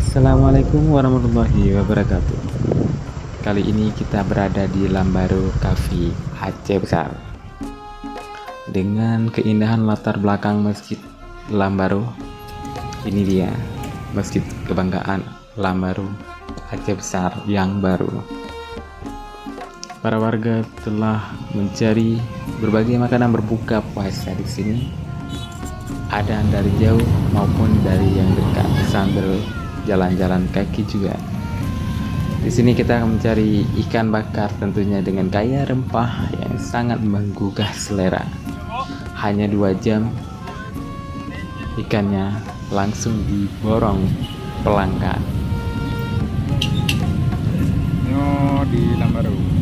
Assalamualaikum warahmatullahi wabarakatuh. Kali ini kita berada di Lambaru Cafe Aceh Besar. Dengan keindahan latar belakang Masjid Lambaru, ini dia Masjid Kebanggaan Lambaru Aceh Besar yang baru. Para warga telah mencari berbagai makanan berbuka puasa di sini. Ada dari jauh maupun dari yang dekat sambil jalan-jalan kaki juga. Di sini kita akan mencari ikan bakar tentunya dengan kaya rempah yang sangat menggugah selera. Hanya 2 jam ikannya langsung diborong pelanggan. Di Lambaru.